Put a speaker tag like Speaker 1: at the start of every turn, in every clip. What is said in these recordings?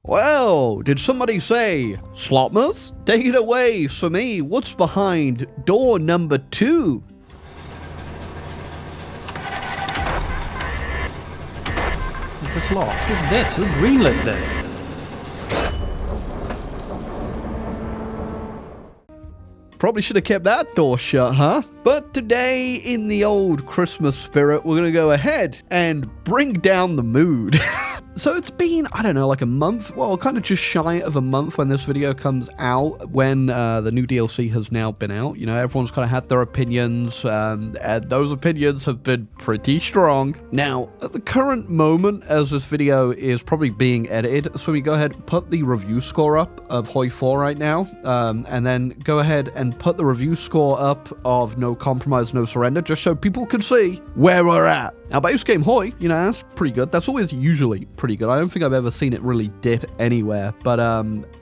Speaker 1: Well, did somebody say Slotmas? Take it away for me. What's behind door number 2?
Speaker 2: This lock. Who's this? Who greenlit this?
Speaker 1: Probably should have kept that door shut, huh? But today, in the old Christmas spirit, we're going to go ahead and bring down the mood. So it's been, I don't know, like a month, well, kind of just shy of a month when this video comes out, when the new DLC has now been out. You know, everyone's kind of had their opinions, and those opinions have been pretty strong. Now, at the current moment, as this video is probably being edited, so we go ahead and put the review score up of Hoi 4 right now, and then go ahead and put the review score up of No Compromise, No Surrender, just so people can see where we're at. Now, base game Hoi, you know, that's pretty good. That's always usually pretty good. I don't think I've ever seen it really dip anywhere. But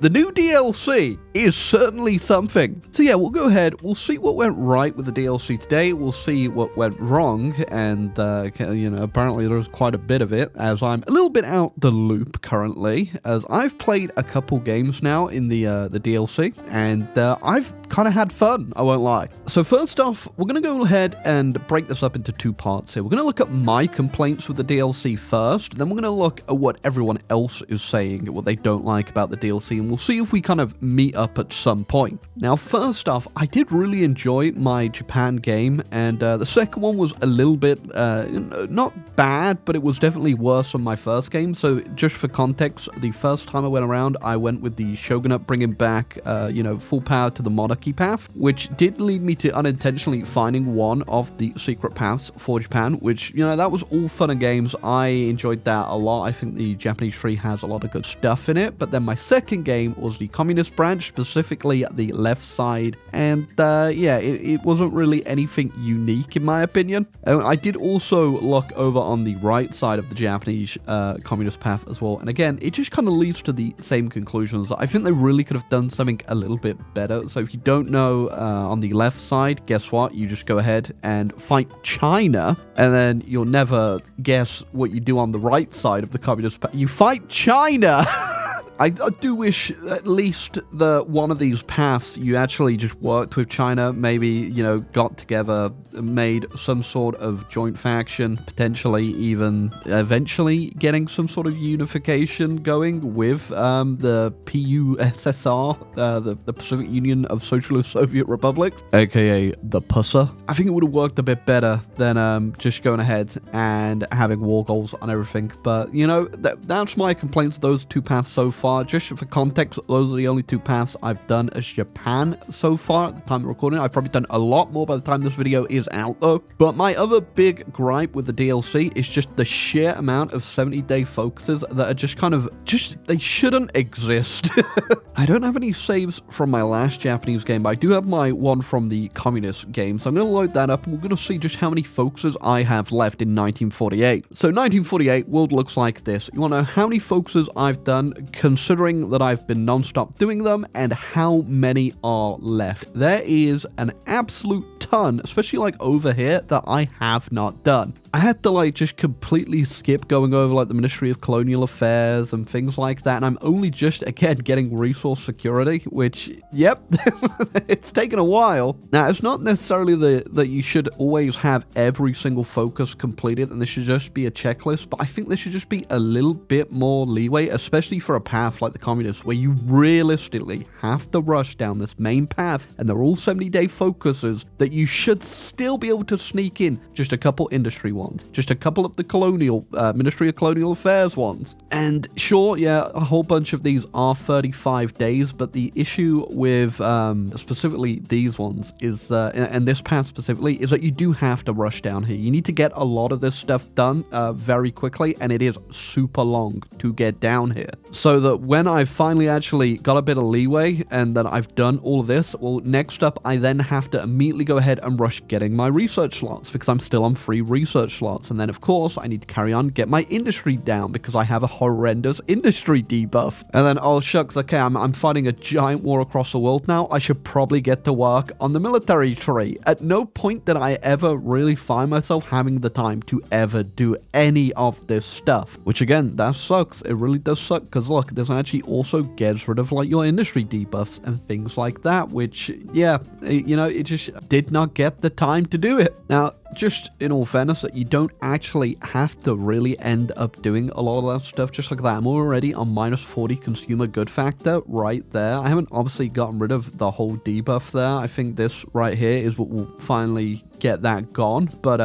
Speaker 1: the new DLC is certainly something. So yeah, we'll go ahead. We'll see what went right with the DLC today. We'll see what went wrong. And, you know, apparently there's quite a bit of it, as I'm a little bit out the loop currently, as I've played a couple games now in the DLC. And I've kind of had fun, I won't lie. So first off, we're going to go ahead and break this up into 2 parts here. We're going to look at my complaints with the DLC first, then we're going to look at what everyone else is saying, what they don't like about the DLC, and we'll see if we kind of meet up at some point. Now, first off, I did really enjoy my Japan game, and the second one was a little bit, not bad, but it was definitely worse than my first game. So just for context, the first time I went around, I went with the Shogunate, bringing back, you know, full power to the monarchy path, which did lead me to unintentionally finding one of the secret paths for Japan, which, you know, that was all fun and games. I enjoyed that a lot. I think the Japanese tree has a lot of good stuff in it. But then my second game was the communist branch, specifically the left side, and yeah, it wasn't really anything unique in my opinion. I did also look over on the right side of the Japanese communist path as well, and again, it just kind of leads to the same conclusions. I think they really could have done something a little bit better. So if you don't know, on the left side, guess what? You just go ahead and fight China, and then you'll never guess what you do on the right side of the communist path. You fight China! I do wish at least one of these paths you actually just worked with China, maybe, you know, got together, made some sort of joint faction, potentially even eventually getting some sort of unification going with the PUSSR, the Pacific Union of Socialist Soviet Republics, aka the PUSA. I think it would have worked a bit better than just going ahead and having war goals on everything. But, you know, that's my complaints with those 2 paths so far. Just for context, those are the only 2 paths I've done as Japan so far at the time of recording. I've probably done a lot more by the time this video is out though. But my other big gripe with the DLC is just the sheer amount of 70-day focuses that are just kind of, they shouldn't exist. I don't have any saves from my last Japanese game, but I do have my one from the communist game. So I'm going to load that up and we're going to see just how many focuses I have left in 1948. So 1948 world looks like this. You want to know how many focuses I've done, considering that I've been non-stop doing them, and how many are left. There is an absolute ton, especially like over here, that I have not done. I had to like just completely skip going over like the Ministry of Colonial Affairs and things like that, and I'm only just again getting resource security, which, yep, it's taken a while. Now, it's not necessarily that you should always have every single focus completed and this should just be a checklist, but I think there should just be a little bit more leeway, especially for a path like the communists, where you realistically have to rush down this main path, and they're all 70-day focuses that you should still be able to sneak in just a couple industry ones, just a couple of the colonial Ministry of Colonial Affairs ones. And sure, yeah, a whole bunch of these are 35 days, but the issue with specifically these ones is, and this path specifically, is that you do have to rush down here. You need to get a lot of this stuff done very quickly, and it is super long to get down here. So that when I've finally actually got a bit of leeway and that I've done all of this, well, next up, I then have to immediately go ahead and rush getting my research slots, because I'm still on free research storage slots. And then, of course, I need to carry on, get my industry down because I have a horrendous industry debuff. And then, oh, shucks, okay, I'm fighting a giant war across the world now. I should probably get to work on the military tree. At no point did I ever really find myself having the time to ever do any of this stuff. Which, again, that sucks. It really does suck because, look, this actually also gets rid of, like, your industry debuffs and things like that, which, yeah, you know, it just did not get the time to do it. Now, just in all fairness, that you don't actually have to really end up doing a lot of that stuff just like that. I'm already on minus 40 consumer good factor right there. I haven't obviously gotten rid of the whole debuff there. I think this right here is what will finally get that gone. But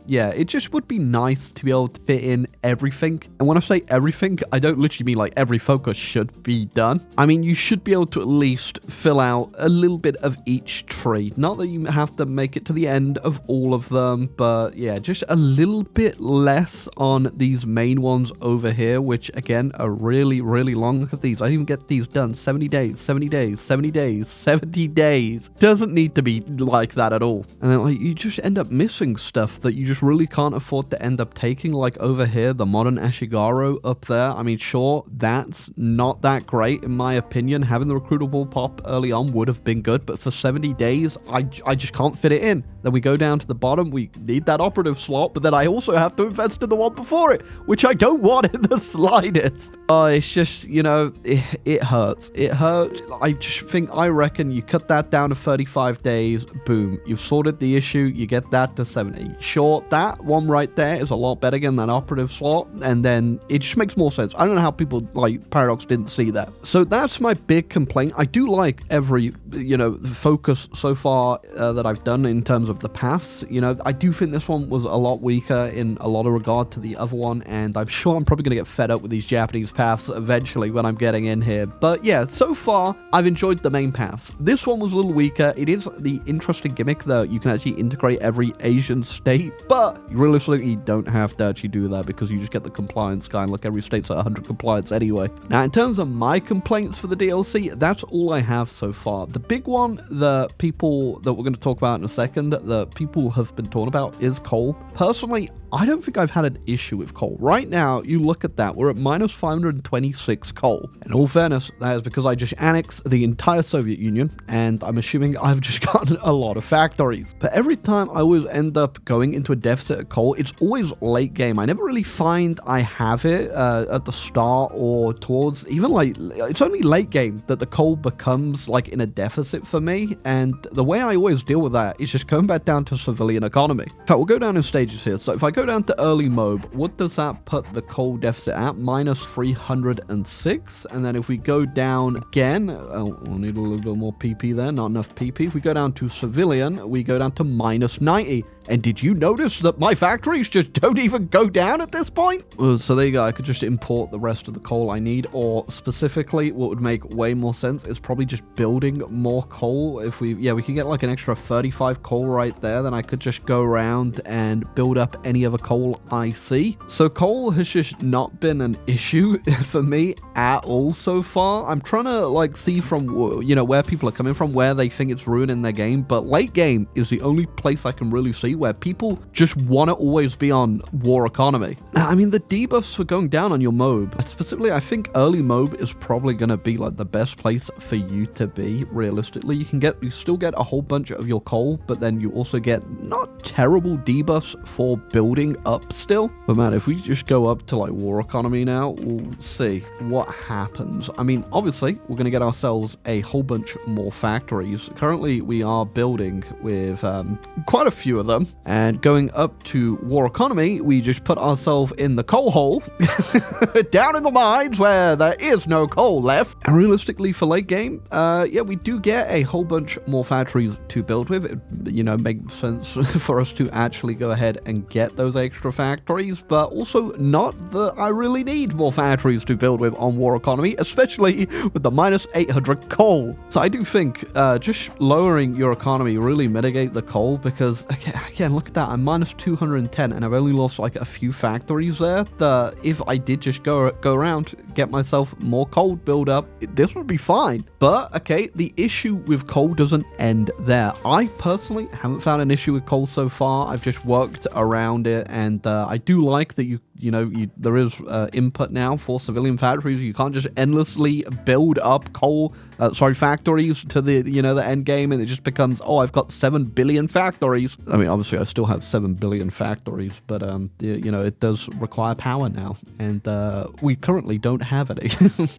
Speaker 1: yeah, it just would be nice to be able to fit in everything. And when I say everything, I don't literally mean like every focus should be done. I mean, you should be able to at least fill out a little bit of each tree. Not that you have to make it to the end of all of them, but yeah, just a little bit less on these main ones over here, which again are really, really long. Look at these. I even get these done 70 days, 70 days, 70 days, 70 days. Doesn't need to be like that at all. And then like you just end up missing stuff that you just really can't afford to end up taking, like over here, the modern Ashigaro up there. I mean, sure, that's not that great in my opinion. Having the recruitable pop early on would have been good, but for 70 days, I just can't fit it in. Then we go down to the bottom, we need that operative slot, but then I also have to invest in the one before it, which I don't want in the slightest. It's just, you know, it hurts. It hurts. I reckon you cut that down to 35 days, boom, you've sorted the issue, you get that to 70. Sure, that one right there is a lot better than that operative slot, and then it just makes more sense. I don't know how people like Paradox didn't see that. So that's my big complaint. I do like every, you know, focus so far that I've done in terms of the paths. You know, I do think this one was a lot weaker in a lot of regard to the other one, and I'm sure I'm probably going to get fed up with these Japanese paths eventually when I'm getting in here. But yeah, so far, I've enjoyed the main paths. This one was a little weaker. It is the interesting gimmick that you can actually integrate every Asian state, but realistically, you don't have to actually do that because you just get the compliance guy, and look, every state's at 100 compliance anyway. Now, in terms of my complaints for the DLC, that's all I have so far. The big one, the people that we're going to talk about in a second, that people have been talking about is coal. Personally, I don't think I've had an issue with coal. Right now, you look at that, we're at minus 526 coal. In all fairness, that is because I just annexed the entire Soviet Union, and I'm assuming I've just gotten a lot of factories. But every time I always end up going into a deficit of coal, it's always late game. I never really find I have it at the start or towards, even like, it's only late game that the coal becomes like in a deficit for me, and the way I always deal with that is just going back down to civilian economy. In fact, we'll go down in stages here. So if I go down to early mode, what does that put the coal deficit at? Minus 306. And then if we go down again, we'll need a little bit more PP there, not enough PP. If we go down to civilian, we go down to minus 90. And did you notice that my factories just don't even go down at this point? So there you go. I could just import the rest of the coal I need, or specifically what would make way more sense is probably just building more coal. If we can get like an extra 35 coal right there, then I could just go around and build up any other coal I see. So coal has just not been an issue for me at all so far. I'm trying to like see from, you know, where people are coming from, where they think it's ruining their game, but late game is the only place I can really see where people just want to always be on war economy. Now, I mean, the debuffs for going down on your MOB, specifically, I think early MOB is probably going to be like the best place for you to be, realistically. You still get a whole bunch of your coal, but then you also get not terrible debuffs for building up still. But man, if we just go up to like war economy now, we'll see what happens. I mean, obviously, we're going to get ourselves a whole bunch more factories. Currently, we are building with quite a few of them. And going up to war economy, we just put ourselves in the coal hole down in the mines where there is no coal left. And realistically for late game, yeah, we do get a whole bunch more factories to build with. It, you know, makes sense for us to actually go ahead and get those extra factories, but also not that I really need more factories to build with on war economy, especially with the minus 800 coal. So I do think just lowering your economy really mitigates the coal, because, again, look at that. I'm minus 210 and I've only lost like a few factories there. If I did just go around, get myself more coal build up, this would be fine. But, okay, the issue with coal doesn't end there. I personally haven't found an issue with coal so far. I've just worked around it, and I do like that there is input now for civilian factories. You can't just endlessly build up factories to the end game, and it just becomes, oh, I've got 7 billion factories. I mean, obviously, I still have 7 billion factories, but it does require power now, and we currently don't have any.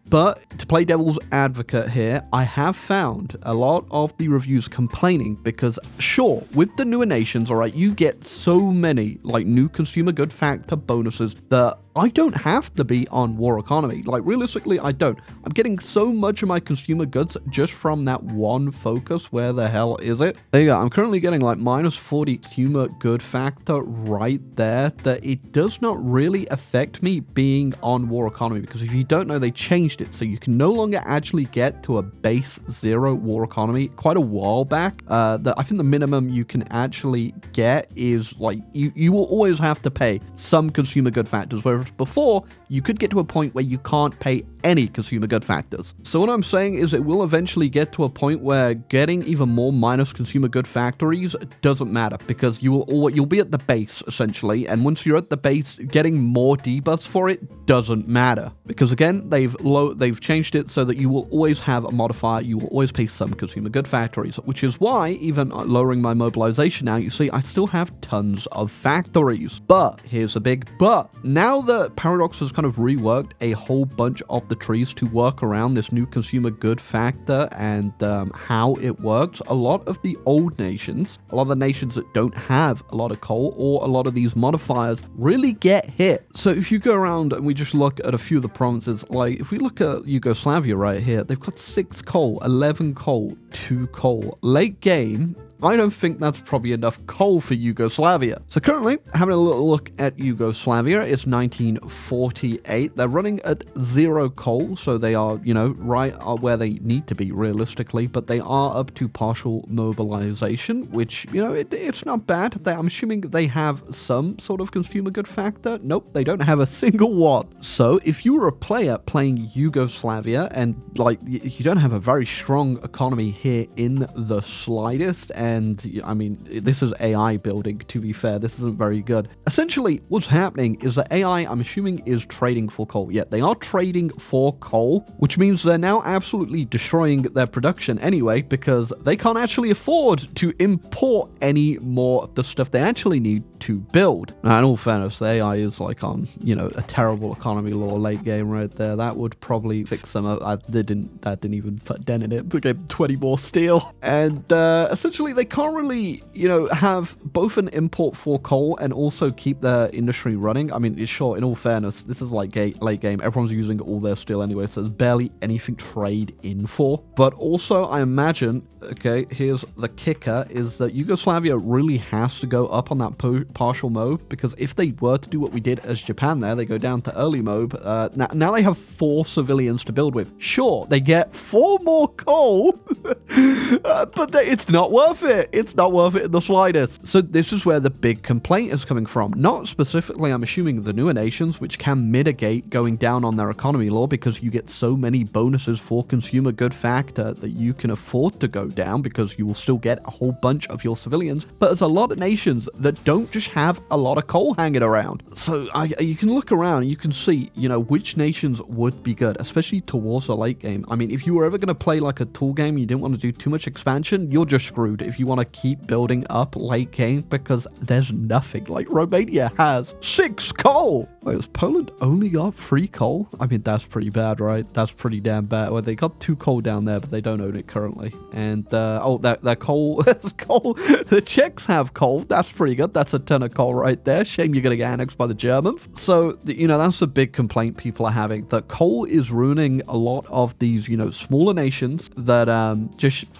Speaker 1: But to play devil's advocate here, I have found a lot of the reviews complaining because, sure, with the newer nations, all right, you get so many like new consumer good factor bonuses that I don't have to be on war economy. Like, realistically, I don't. I'm getting so much of my consumer goods just from that one focus. Where the hell is it? There you go. I'm currently getting like minus 40 consumer good factor right there, that it does not really affect me being on war economy, because if you don't know, they changed it. So you can no longer actually get to a base 0 war economy quite a while back. I think the minimum you can actually get is like, you will always have to pay some consumer good factors, whereas before you could get to a point where you can't pay any consumer good factors. So what I'm saying is it will eventually get to a point where getting even more minus consumer good factories doesn't matter, because you'll be at the base essentially, and once you're at the base, getting more debuffs for it doesn't matter, because again, they've changed it so that you will always have a modifier. You will always pay some consumer good factories, which is why even lowering my mobilization now, you see I still have tons of factories. But here's a big but. Now that Paradox has kind of reworked a whole bunch of the trees to work around this new consumer good factor and how it works, a lot of the old nations, a lot of the nations that don't have a lot of coal or a lot of these modifiers really get hit. So if you go around and we just look at a few of the provinces, like if we look at Yugoslavia right here, they've got 6 coal, 11 coal, 2 coal. Late game, I don't think that's probably enough coal for Yugoslavia. So currently, having a little look at Yugoslavia, it's 1948. They're running at 0 coal, so they are, right where they need to be realistically, but they are up to partial mobilization, which, it's not bad. I'm assuming they have some sort of consumer good factor. Nope, they don't have a single one. So if you were a player playing Yugoslavia and you don't have a very strong economy here in the slightest, and I mean, this is AI building, to be fair. This isn't very good. Essentially, what's happening is that AI, I'm assuming, is trading for coal. Yeah, they are trading for coal, which means they're now absolutely destroying their production anyway, because they can't actually afford to import any more of the stuff they actually need to build. Now, in all fairness, the AI is like on, a terrible economy law late game right there. That would probably fix them up. That didn't even put a dent in it. But gave 20 more steel. And essentially, they can't really, have both an import for coal and also keep their industry running. I mean, it's sure, in all fairness, this is like late game. Everyone's using all their steel anyway, so there's barely anything to trade in for. But also, I imagine, okay, here's the kicker, is that Yugoslavia really has to go up on that partial mode, because if they were to do what we did as Japan there, they go down to early mode. Now they have 4 civilians to build with. Sure, they get 4 more coal, but it's not worth it. It's not worth it in the slightest. So this is where the big complaint is coming from. Not specifically, I'm assuming, the newer nations, which can mitigate going down on their economy law, because you get so many bonuses for consumer good factor that you can afford to go down, because you will still get a whole bunch of your civilians. But there's a lot of nations that don't just have a lot of coal hanging around. So you can look around and you can see, which nations would be good, especially towards the late game. I mean, if you were ever going to play like a tool game, you didn't want to do too much expansion, you're just screwed if you want to keep building up late game, because there's nothing. Like, Romania has 6 coal. Wait, has Poland only got 3 coal? I mean, that's pretty bad, right? That's pretty damn bad. Well, they got 2 coal down there, but they don't own it currently. And, that coal, coal. The Czechs have coal. That's pretty good. That's a ton of coal right there. Shame you're going to get annexed by the Germans. So, that's the big complaint people are having, that coal is ruining a lot of these, smaller nations that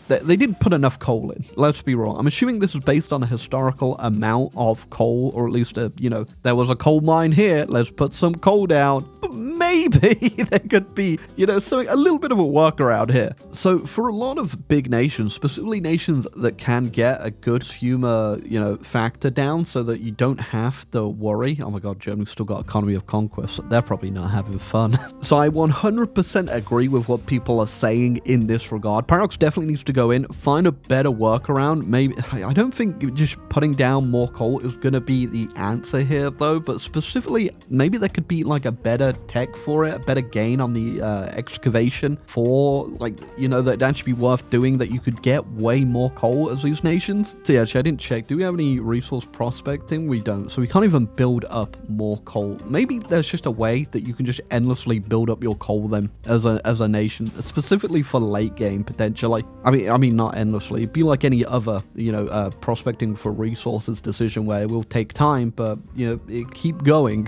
Speaker 1: they didn't put enough coal in. Let's be wrong. I'm assuming this is based on a historical amount of coal, or at least, there was a coal mine here. Let's put some coal down. maybe there could be, something, a little bit of a workaround here. So for a lot of big nations, specifically nations that can get a good consumer, factor down so that you don't have to worry. Oh my God, Germany's still got economy of conquest. They're probably not having fun. So I 100% agree with what people are saying in this regard. Paradox definitely needs to go in, find a better workaround. Maybe, I don't think just putting down more coal is going to be the answer here though, but specifically, maybe there could be like a better tech for it, a better gain on the excavation for that'd actually be worth doing, that you could get way more coal as these nations. So yeah, actually I didn't check. Do we have any resource prospecting? We don't. So we can't even build up more coal. Maybe there's just a way that you can just endlessly build up your coal then as a nation, specifically for late game potentially. I mean not endlessly. It'd be like any other, prospecting for resources decision where it will take time, but it keep going.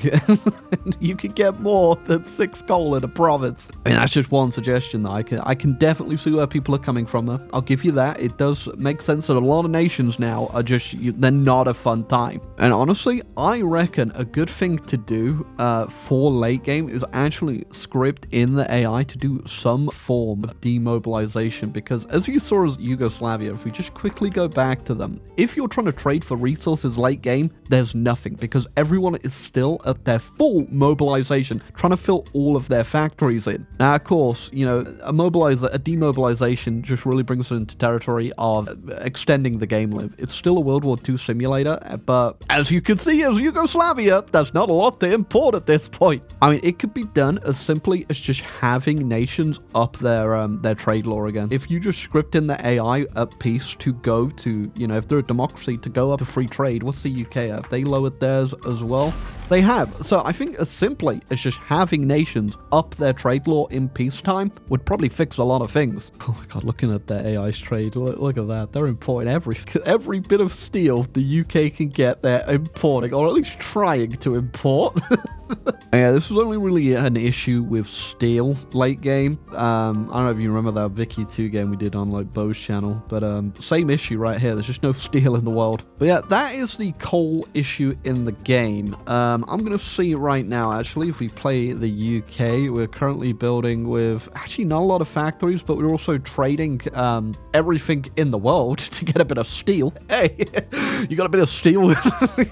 Speaker 1: You could get more than 6 coal in a province. I mean, that's just one suggestion that I can definitely see where people are coming from there. I'll give you that. It does make sense that a lot of nations now are just, they're not a fun time. And honestly, I reckon a good thing to do for late game is actually script in the AI to do some form of demobilization, because as you saw as Yugoslavia, if we just quickly go back to them, if you're trying to trade for resources late game, there's nothing, because everyone is still at their full mobilization, trying to fill all of their factories in. Now, of course, a demobilization just really brings us into territory of extending the game live. It's still a World War II simulator, but as you can see, as Yugoslavia, there's not a lot to import at this point. I mean, it could be done as simply as just having nations up their trade law again. If you just script in the AI at peace to go to, if they're a democracy, to go up to free trade. What's the UK have? They lowered theirs as well? They have. So I think as simply as just having nations up their trade law in peacetime would probably fix a lot of things. Oh my God, looking at their AI's trade, look at that. They're importing every bit of steel the UK can get, they're importing, or at least trying to import. Yeah, this was only really an issue with steel late game. I don't know if you remember that Vicky 2 game we did on Bo's channel, but same issue right here. There's just no steel in the world. But yeah, that is the coal issue in the game. I'm going to see right now, actually, if we play the UK, we're currently building with actually not a lot of factories, but we're also trading everything in the world to get a bit of steel. Hey, you got a bit of steel?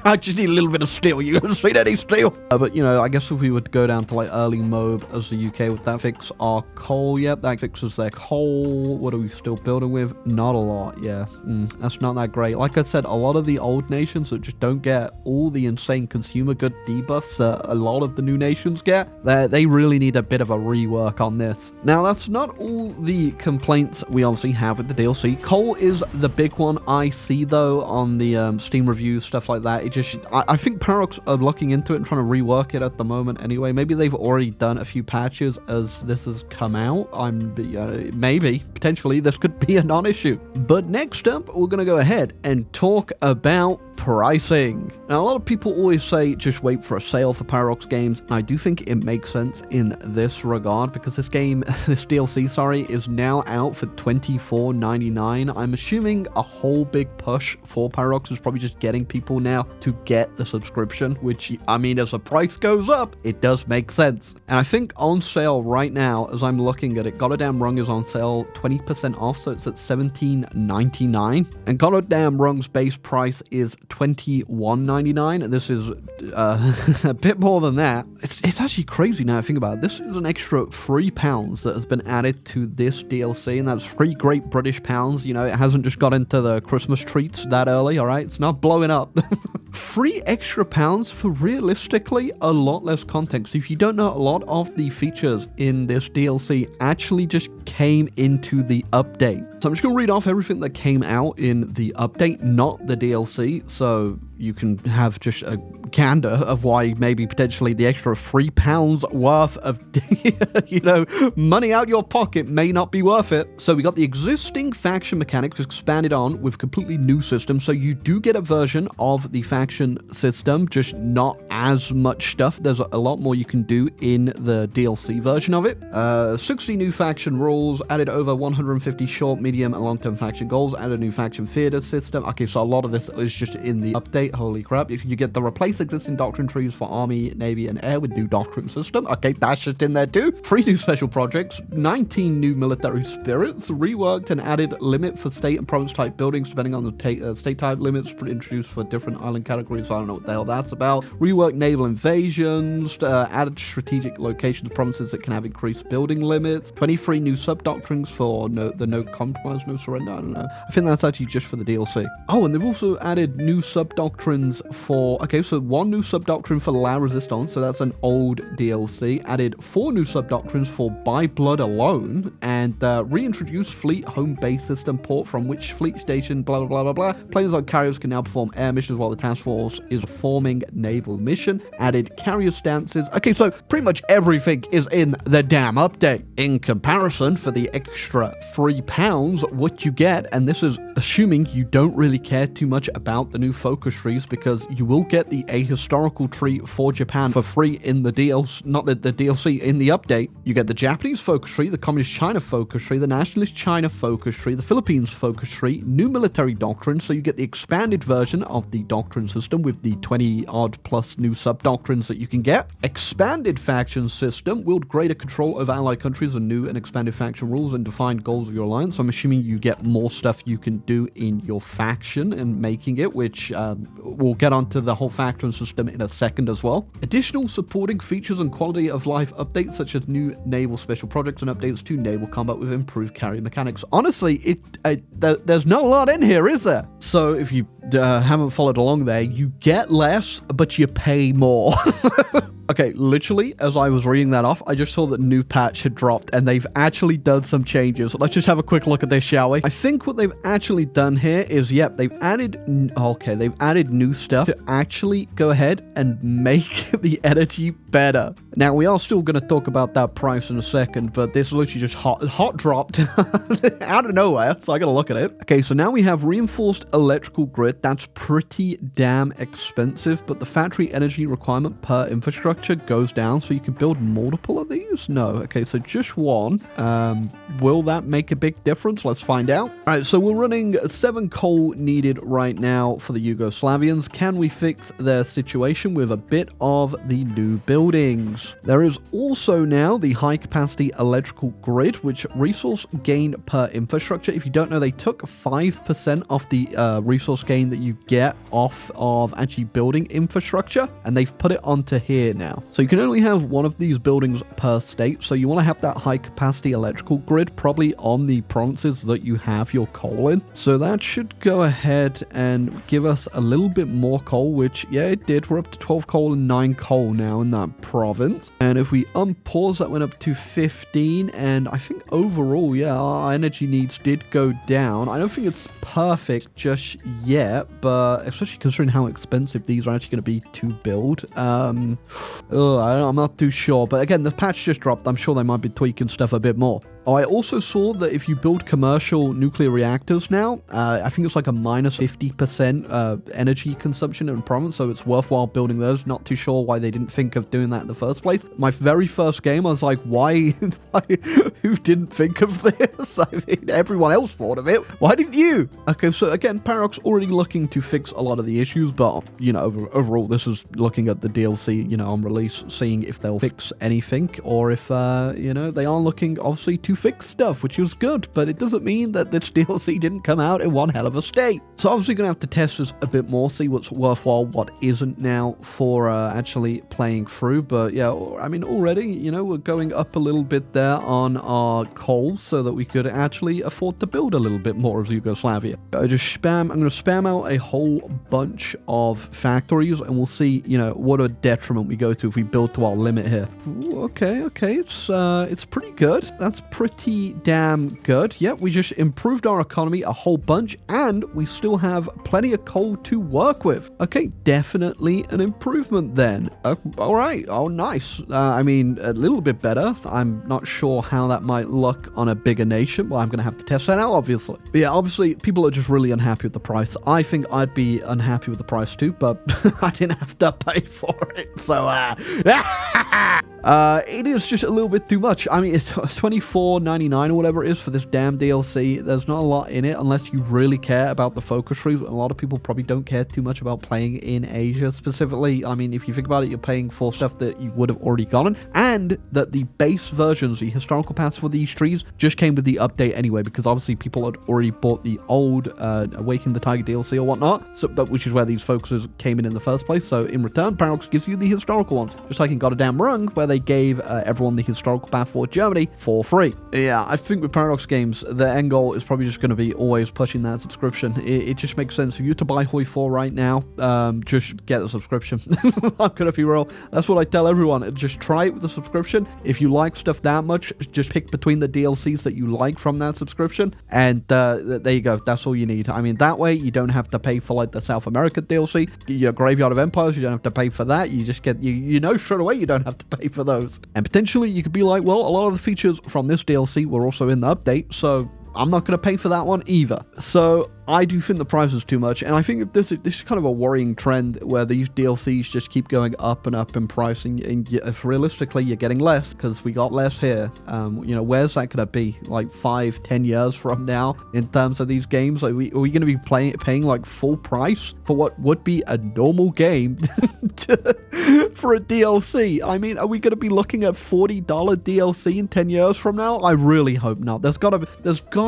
Speaker 1: I just need a little bit of steel. You haven't seen any steel? But I guess if we would go down to early mode as the UK, would that fix our coal? Yep, that fixes their coal. What are we still building with? Not a lot. Yeah, that's not that great. Like I said, a lot of the old nations that just don't get all the insane consumer good debuffs that a lot of the new nations get, they really need a bit of a rework on this. Now, that's not all the complaints we obviously have with the DLC. Coal is the big one I see though on the Steam reviews, stuff like that. I think Paradox are looking into it and trying to rework it at the moment anyway. Maybe they've already done a few patches as this has come out. Maybe potentially this could be a non-issue. But next up, we're going to go ahead and talk about pricing. Now, a lot of people always say just wait for a sale for Paradox games. I do think it makes sense in this regard, because this DLC, is now out for $24.99. I'm assuming a whole big push for Paradox is probably just getting people now to get the subscription, which, I mean, as the price goes up, it does make sense. And I think on sale right now, as I'm looking at it, Goddamn Rung is on sale 20% off, so it's at $17.99. And Goddamn Rung's base price is $21.99, and this is a bit more than that. It's actually crazy now I think about it. This is an extra £3 that has been added to this DLC, and that's 3 great British pounds. It hasn't just got into the Christmas treats that early, alright? It's not blowing up. 3 extra pounds for realistically a lot less content. So if you don't know, a lot of the features in this DLC actually just came into the update. So I'm just going to read off everything that came out in the update, not the DLC, so you can have just a gander of why maybe potentially the extra £3 worth of money out your pocket may not be worth it. So we got the existing faction mechanics expanded on with completely new systems. So you do get a version of the faction faction system, just not as much stuff. There's a lot more you can do in the DLC version of it. 60 new faction rules, added over 150 short, medium, and long-term faction goals, added a new faction theater system. Okay, so a lot of this is just in the update. Holy crap. You get the replace existing doctrine trees for Army, Navy, and Air with new doctrine system. Okay, that's just in there too. 3 new special projects, 19 new military spirits, reworked and added limit for state and province type buildings depending on the state type limits introduced for different island categories. I don't know what the hell that's about. Reworked naval invasions, added strategic locations, provinces that can have increased building limits, 23 new sub-doctrines for the no compromise, no surrender. I don't know. I think that's actually just for the DLC. Oh, and they've also added new sub-doctrines for, okay, so 1 new sub-doctrine for La Resistance, so that's an old DLC, added 4 new sub-doctrines for By Blood Alone, and reintroduced fleet home base system port from which fleet station, blah, blah, blah, blah, blah. Planes on carriers can now perform air missions while the task force is performing naval mission, added carrier stances. Okay, so pretty much everything is in the damn update. In comparison, for the extra £3, what you get, and this is assuming you don't really care too much about the new focus trees, because you will get the ahistorical tree for Japan for free in the DLC, not the DLC, in the update. You get the Japanese focus tree, the Communist China focus tree, the Nationalist China focus tree, the Philippines focus tree, new military doctrine, so you get the expanded version of the doctrine system with the 20 odd plus new sub-doctrines that you can get. Expanded faction system, wield greater control over allied countries and new and expanded faction rules and defined goals of your alliance. So I'm assuming you get more stuff you can do in your faction and making it, which we'll get onto the whole faction system in a second as well. Additional supporting features and quality of life updates such as new naval special projects and updates to naval combat with improved carrier mechanics. Honestly, there's not a lot in here, is there? So if you haven't followed along there, you get less, but you pay more. Okay, literally, as I was reading that off, I just saw that new patch had dropped, and they've actually done some changes. Let's just have a quick look at this, shall we? I think what they've actually done here is, yep, they've added new stuff to actually go ahead and make the energy better. Now, we are still going to talk about that price in a second, but this literally just hot dropped out of nowhere, so I gotta look at it. Okay, so now we have reinforced electrical grid. That's pretty damn expensive, but the factory energy requirement per infrastructure goes down, so you can build multiple of these? No. Okay, so just one. Will that make a big difference? Let's find out. All right, so we're running 7 coal needed right now for the Yugoslavians. Can we fix their situation with a bit of the new buildings? There is also now the high capacity electrical grid, which resource gain per infrastructure. If you don't know, they took 5% off the resource gain that you get off of actually building infrastructure, and they've put it onto here now. So you can only have one of these buildings per state, so you want to have that high capacity electrical grid probably on the provinces that you have your coal in. So that should go ahead and give us a little bit more coal, which, yeah, it did. We're up to 12 coal and 9 coal now in that province. And if we unpause, that went up to 15, and I think overall, yeah, our energy needs did go down. I don't think it's perfect just yet, but especially considering how expensive these are actually going to be to build. I'm not too sure, but again, the patch just dropped. I'm sure they might be tweaking stuff a bit more. Oh, I also saw that if you build commercial nuclear reactors now, I think it's like a minus 50% energy consumption in province, so it's worthwhile building those. Not too sure why they didn't think of doing that in the first place. My very first game, I was like, why? Who didn't think of this? I mean, everyone else thought of it. Why didn't you? Okay, so again, Paradox already looking to fix a lot of the issues, but, you know, overall, this is looking at the DLC, you know, on release, seeing if they'll fix anything, or if, you know, they are looking, obviously, to fix stuff, which was good, but it doesn't mean that this DLC didn't come out in one hell of a state. So obviously going to have to test this a bit more, see what's worthwhile, what isn't now for actually playing through. But yeah, I mean, already, you know, we're going up a little bit there on our coal so that we could actually afford to build a little bit more of Yugoslavia. I'm going to spam out a whole bunch of factories, and we'll see, you know, what a detriment we go to if we build to our limit here. Ooh, okay, it's pretty good. That's pretty pretty damn good. Yep, we just improved our economy a whole bunch, and we still have plenty of coal to work with. Okay, definitely an improvement then. All right. Oh, nice. I mean, a little bit better. I'm not sure how that might look on a bigger nation. Well, I'm going to have to test that out, obviously. But yeah, obviously, people are just really unhappy with the price. I think I'd be unhappy with the price too, but I didn't have to pay for it. So, it is just a little bit too much. I mean, it's $24.99 or whatever it is for this damn DLC. There's not a lot in it unless you really care about the focus trees. A lot of people probably don't care too much about playing in Asia specifically. I mean, if you think about it, you're paying for stuff that you would have already gotten, and that the base versions, the historical paths for these trees, just came with the update anyway, because obviously people had already bought the old Awaken the Tiger DLC or whatnot, so, but which is where these focuses came in the first place. So in return, Paradox gives you the historical ones, just like in Goddamn Rung, where they gave everyone the historical path for Germany for free. Yeah, I think with Paradox games, the end goal is probably just going to be always pushing that subscription. It just makes sense for you to buy Hoi 4 right now. Just get the subscription. I'm going to be real. That's what I tell everyone. Just try it with the subscription. If you like stuff that much, just pick between the DLCs that you like from that subscription, and there you go. That's all you need. I mean, that way you don't have to pay for like the South America DLC, your Graveyard of Empires. You don't have to pay for that. You just get you know straight away you don't have to pay for those. And potentially you could be like, well, a lot of the features from this DLC were also in the update, so I'm not going to pay for that one either. So I do think the price is too much, and I think this is kind of a worrying trend where these DLCs just keep going up and up in pricing, and if realistically you're getting less because we got less here. You know, where's that going to be like 5-10 years from now in terms of these games? Are we going to be paying like full price for what would be a normal game for a DLC? I mean, are we going to be looking at $40 DLC in 10 years from now? I really hope not. There's got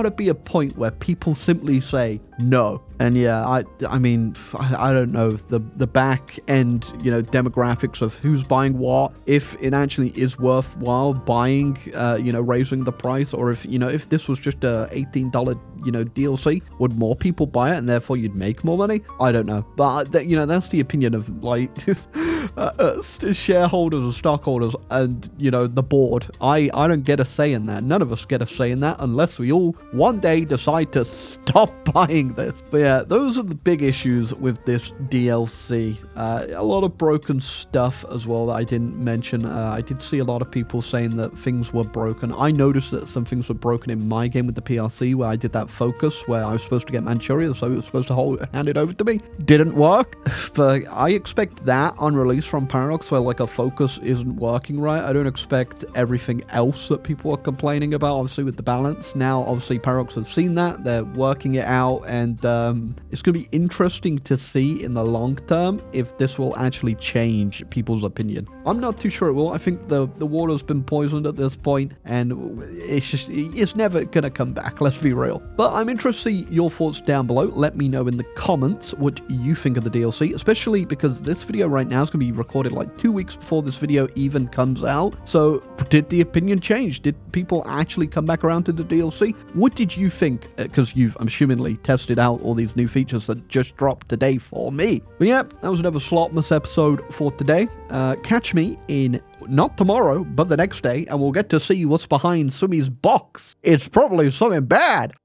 Speaker 1: to be a point where people simply say no. And yeah, I mean, I don't know the back end, you know, demographics of who's buying what, if it actually is worthwhile buying, you know, raising the price, or if, you know, if this was just a $18, you know, DLC, would more people buy it and therefore you'd make more money? I don't know. But, you know, that's the opinion of like shareholders or stockholders and, you know, the board. I don't get a say in that. None of us get a say in that unless we all one day decide to stop buying this. But yeah, those are the big issues with this DLC. A lot of broken stuff as well that I didn't mention. I did see a lot of people saying that things were broken. I noticed that some things were broken in my game with the PRC, where I did that focus where I was supposed to get Manchuria, so it was supposed to hand it over to me. Didn't work. But I expect that on release from Paradox, where like a focus isn't working right. I don't expect everything else that people are complaining about, obviously with the balance. Now, obviously Paradox have seen that. They're working it out, and it's going to be interesting to see in the long term if this will actually change people's opinion. I'm not too sure it will. I think the water's been poisoned at this point, and it's never going to come back, let's be real. But I'm interested to see your thoughts down below. Let me know in the comments what you think of the DLC, especially because this video right now is going to be recorded like 2 weeks before this video even comes out. So did the opinion change? Did people actually come back around to the DLC? What did you think? Because you've, I'm assumingly, tested out all these new features that just dropped today for me. But yep, that was another Slotmas episode for today. Catch me in not tomorrow, but the next day, and we'll get to see what's behind Sumi's box. It's probably something bad.